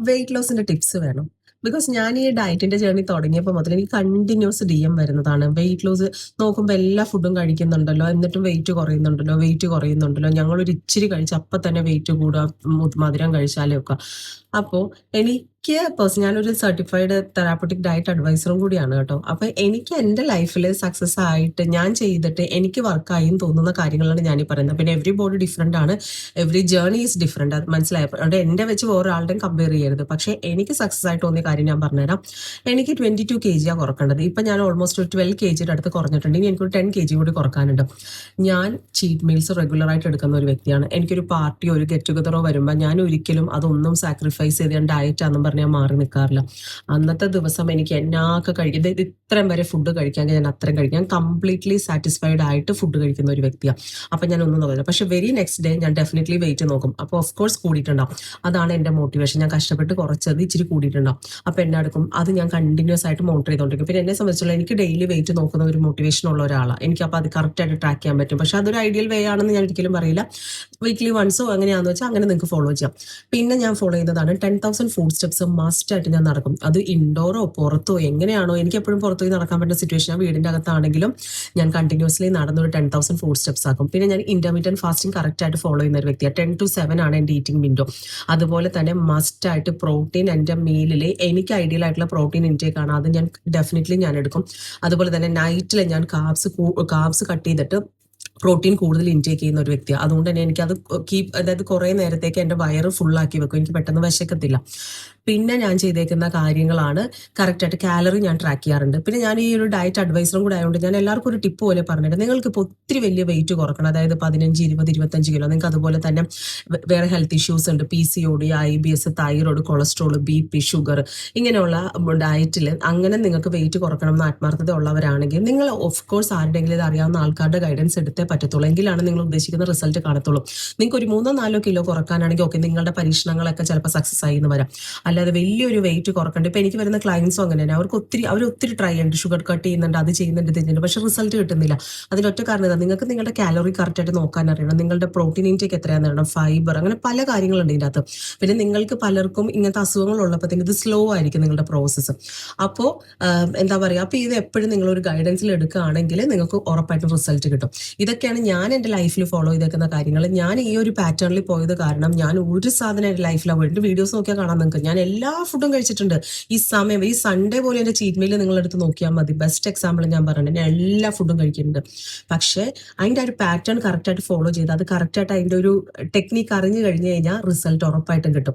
Wait ലോസിന്റെ tips വേണം. Because ഞാൻ ഈ ഡയറ്റിന്റെ ജേർണി തുടങ്ങിയപ്പോൾ മുതൽ എനിക്ക് കണ്ടിന്യൂസ് DM വരുന്നതാണ്. വെയിറ്റ് ലോസ് നോക്കുമ്പോൾ എല്ലാ ഫുഡും കഴിക്കുന്നുണ്ടല്ലോ, എന്നിട്ടും വെയിറ്റ് കുറയുന്നുണ്ടല്ലോ, ഞങ്ങളൊരു ഇച്ചിരി കഴിച്ച് അപ്പം തന്നെ വെയിറ്റ് കൂടുക, മധുരം കഴിച്ചാലേ ഒക്കെ. അപ്പോൾ എനിക്ക് ഞാനൊരു സർട്ടിഫൈഡ് തെറാപ്പറ്റിക് ഡയറ്റ് അഡ്വൈസറും കൂടിയാണ് കേട്ടോ. അപ്പൊ എനിക്ക് എൻ്റെ ലൈഫിൽ സക്സസ് ആയിട്ട് ഞാൻ ചെയ്തിട്ട് എനിക്ക് വർക്കായും തോന്നുന്ന കാര്യങ്ങളാണ് ഞാൻ ഈ പറയുന്നത്. പിന്നെ എവറി ബോഡി ഡിഫറെന്റ് ആണ്, എവറി ജേർണി ഈസ് ഡിഫറെന്റ്, അത് മനസ്സിലായപ്പോൾ അതുകൊണ്ട് എൻ്റെ വെച്ച് വേറൊരാളുടെയും കമ്പയർ ചെയ്യരുത്. പക്ഷേ എനിക്ക് സക്സസ് ആയിട്ട് തോന്നിയ കാര്യം ഞാൻ പറഞ്ഞുതരാം. എനിക്ക് 22 kg കുറക്കേണ്ടത്. ഇപ്പം ഞാൻ ഓൾമോസ്റ്റ് ഒരു 12 kg അടുത്ത് കുറഞ്ഞിട്ടുണ്ട്. ഇനി എനിക്കൊരു 10 kg കൂടി കുറക്കാനുണ്ട്. ഞാൻ ചീറ്റ് മീൽസ് റെഗുലർ ആയിട്ട് എടുക്കുന്ന ഒരു വ്യക്തിയാണ്. എനിക്കൊരു പാർട്ടിയോ ഒരു ഗെറ്റ് ടുഗതറോ വരുമ്പോൾ ഞാൻ ഒരിക്കലും അതൊന്നും സാക്രിഫൈസ് ചെയ്ത് ഞാൻ ഡയറ്റാണെന്നും പറഞ്ഞ് ഞാൻ മാറി നിൽക്കാറില്ല. അന്നത്തെ ദിവസം എനിക്ക് എന്നാക്കെ കഴിക്കും, ഇത്രയും വരെ ഫുഡ് കഴിക്കാമെങ്കിൽ ഞാൻ അത്രയും കഴിക്കാം. കംപ്ലീറ്റ്ലി സാറ്റിസ്ഫൈഡ് ആയിട്ട് ഫുഡ് കഴിക്കുന്ന ഒരു വ്യക്തിയാണ്. അപ്പം ഞാൻ ഒന്നും നോക്കില്ല. പക്ഷെ വെരി നെക്സ്റ്റ് ഡേ ഞാൻ ഡെഫിനറ്റ്ലി വെയിറ്റ് നോക്കും. അപ്പോൾ ഓഫ് കോഴ്സ് കൂടിയിട്ടുണ്ടാവും. അതാണ് എൻ്റെ മോട്ടിവേഷൻ. ഞാൻ കഷ്ടപ്പെട്ട് കുറച്ചത് ഇച്ചിരി കൂടിയിട്ടുണ്ടാവും. അപ്പോൾ എന്നെ എടുക്കും അത് ഞാൻ കണ്ടിന്യൂസ് ആയിട്ട് മോണിറ്റർ ചെയ്തുകൊണ്ടിരിക്കും. പിന്നെ എന്നെ സംബന്ധിച്ചുള്ള എനിക്ക് ഡെയിലി വെയിറ്റ് നോക്കുന്ന ഒരു മോട്ടിവേഷൻ ഉള്ള ഒരാളാണ്. എനിക്ക് അപ്പോൾ അത് കറക്റ്റായിട്ട് ട്രാക്ക് ചെയ്യാൻ പറ്റും. പക്ഷെ അതൊരു ഐഡിയൽ വേ ആണെന്ന് ഞാൻ ഒരിക്കലും പറയില്ല. വീക്ക്ലി വൺസോ എങ്ങനെയാണെന്ന് വെച്ചാൽ അങ്ങനെ നിങ്ങൾക്ക് ഫോളോ ചെയ്യാം. പിന്നെ ഞാൻ ഫോളോ ചെയ്യുന്നതാണ് 10,000 ഫുഡ് സ്റ്റെപ്സ് മസ്റ്റ് ആയിട്ട് ഞാൻ നടക്കും. അത് ഇൻഡോറോ പുറത്തോ എങ്ങനെയാണോ, എനിക്ക് എപ്പോഴും പുറത്തു പോയി നടക്കാൻ പറ്റുന്ന സിറ്റുവേഷൻ വീടിൻ്റെ അകത്താണെങ്കിലും ഞാൻ കണ്ടിന്യൂസ്ലി നടന്നൊരു 10,000 ഫുഡ് സ്റ്റെപ്സ് ആക്കും. പിന്നെ ഞാൻ ഇന്റർമീഡിയറ്റ് ഫാസ്റ്റിംഗ് കറക്റ്റ് ആയിട്ട് ഫോളോ ചെയ്യുന്ന ഒരു വ്യക്തിയാണ്. 10 to 7 ആണ് എൻ്റെ ഈറ്റിംഗ് വിൻഡോ. അതുപോലെ തന്നെ മസ്റ്റ് ആയിട്ട് പ്രോട്ടീൻ എൻ്റെ മീലിൽ എനിക്ക് ഐഡിയൽ ആയിട്ടുള്ള പ്രോട്ടീൻ ഇൻടേക്ക് ആണ്, അത് ഞാൻ ഡെഫിനറ്റ്ലി ഞാൻ എടുക്കും. അതുപോലെ തന്നെ നൈറ്റിൽ ഞാൻ കാർബ്സ് കട്ട് ചെയ്തിട്ട് പ്രോട്ടീൻ കൂടുതൽ ഇൻടേക്ക് ചെയ്യുന്ന ഒരു വ്യക്തിയാണ്. അതുകൊണ്ട് തന്നെ എനിക്കത് അതായത് കുറേ നേരത്തേക്ക് എൻ്റെ വയറ് ഫുള്ളാക്കി വെക്കും, എനിക്ക് പെട്ടെന്ന് വിശക്കത്തില്ല. പിന്നെ ഞാൻ ചെയ്തേക്കുന്ന കാര്യങ്ങളാണ് കറക്റ്റായിട്ട് കാലറി ഞാൻ ട്രാക്ക് ചെയ്യാറുണ്ട്. പിന്നെ ഞാൻ ഈ ഒരു ഡയറ്റ് അഡ്വൈസറും കൂടെ ആയതുകൊണ്ട് ഞാൻ എല്ലാവർക്കും ഒരു ടിപ്പ് പോലെ പറഞ്ഞിട്ട്, നിങ്ങൾക്ക് ഇപ്പോൾ ഒത്തിരി വലിയ വെയിറ്റ് കുറക്കണം, അതായത് 15, 20, 25 കിലോ. നിങ്ങൾക്ക് അതുപോലെ തന്നെ വേറെ ഹെൽത്ത് ഇഷ്യൂസ് ഉണ്ട്, PCOD, IBS, thyroid, cholesterol, BP, sugar, ഇങ്ങനെയുള്ള ഡയറ്റിൽ അങ്ങനെ നിങ്ങൾക്ക് വെയിറ്റ് കുറക്കണം എന്ന് ആത്മാർത്ഥത ഉള്ളവരാണെങ്കിൽ നിങ്ങൾ ഓഫ് കോഴ്സ് ആരുടെയെങ്കിലും ഇത് അറിയാവുന്ന ആൾക്കാരുടെ ഗൈഡൻസ് എടുത്തേ പറ്റത്തുള്ളൂ. എങ്കിലാണ് നിങ്ങൾ ഉദ്ദേശിക്കുന്ന റിസൾട്ട് കാണത്തുള്ളൂ. നിങ്ങൾക്ക് ഒരു 3-4 കിലോ കുറക്കാനാണെങ്കിൽ ഓക്കെ, നിങ്ങളുടെ പരീക്ഷണങ്ങളൊക്കെ ചിലപ്പോൾ സക്സസ് ആയി എന്ന് വരാം. അല്ലാതെ വലിയൊരു വെയിറ്റ് കുറക്കണ്ട. ഇപ്പൊ എനിക്ക് വരുന്ന ക്ലയൻസും അങ്ങനെ തന്നെ, അവർ ഒത്തിരി ട്രൈ ചെയ്യുന്നുണ്ട്, ഷുഗർ കട്ട് ചെയ്യുന്നുണ്ട്, അത് ചെയ്യുന്നുണ്ട്, ചെയ്യുന്നുണ്ട്, പക്ഷെ റിസൾട്ട് കിട്ടുന്നില്ല. അതിനൊറ്റ കാരണം ഇതാ, നിങ്ങൾക്ക് നിങ്ങളുടെ കാലറി കറക്റ്റായിട്ട് നോക്കാൻ അറിയണം, നിങ്ങളുടെ പ്രോട്ടീൻ ഇൻടേക്ക് എത്രയാണെന്ന് അറിയണം, ഫൈബർ, അങ്ങനെ പല കാര്യങ്ങളുണ്ട് ഇതിൻ്റെ അകത്ത്. പിന്നെ നിങ്ങൾക്ക് പലർക്കും ഇങ്ങനത്തെ അസുഖങ്ങൾ ഉള്ളപ്പോഴത്തേക്കും ഇത് സ്ലോ ആയിരിക്കും നിങ്ങളുടെ പ്രോസസ്സ്. അപ്പോൾ എന്താ പറയുക, അപ്പോൾ ഇത് എപ്പോഴും നിങ്ങളൊരു ഗൈഡൻസിൽ എടുക്കുകയാണെങ്കിൽ നിങ്ങൾക്ക് ഉറപ്പായിട്ടും റിസൾട്ട് കിട്ടും. ഇതൊക്കെയാണ് ഞാൻ എൻ്റെ ലൈഫിൽ ഫോളോ ചെയ്തേക്കുന്ന കാര്യങ്ങൾ. ഞാൻ ഈ ഒരു പാറ്റേണിൽ പോയത് കാരണം ഞാൻ ഒരു സാധനം എൻ്റെ ലൈഫിലാണ് പോയിട്ട് വീഡിയോസ് നോക്കിയാൽ കാണാൻ നിങ്ങൾക്ക് ഞാൻ എല്ലാ ഫുഡും കഴിച്ചിട്ടുണ്ട്. ഈ സൺഡേ പോലെ എൻ്റെ ചീറ്റ് മീൽ നിങ്ങളെടുത്ത് നോക്കിയാൽ മതി. ബെസ്റ്റ് എക്സാമ്പിൾ ഞാൻ പറഞ്ഞിട്ടുണ്ട്, ഞാൻ എല്ലാ ഫുഡും കഴിക്കുന്നുണ്ട്. പക്ഷേ അതിൻ്റെ ഒരു പാറ്റേൺ കറക്റ്റായിട്ട് ഫോളോ ചെയ്ത് അത് കറക്റ്റായിട്ട് അതിൻ്റെ ഒരു ടെക്നിക്ക് അറിഞ്ഞു കഴിഞ്ഞു കഴിഞ്ഞാൽ റിസൾട്ട് ഉറപ്പായിട്ടും കിട്ടും.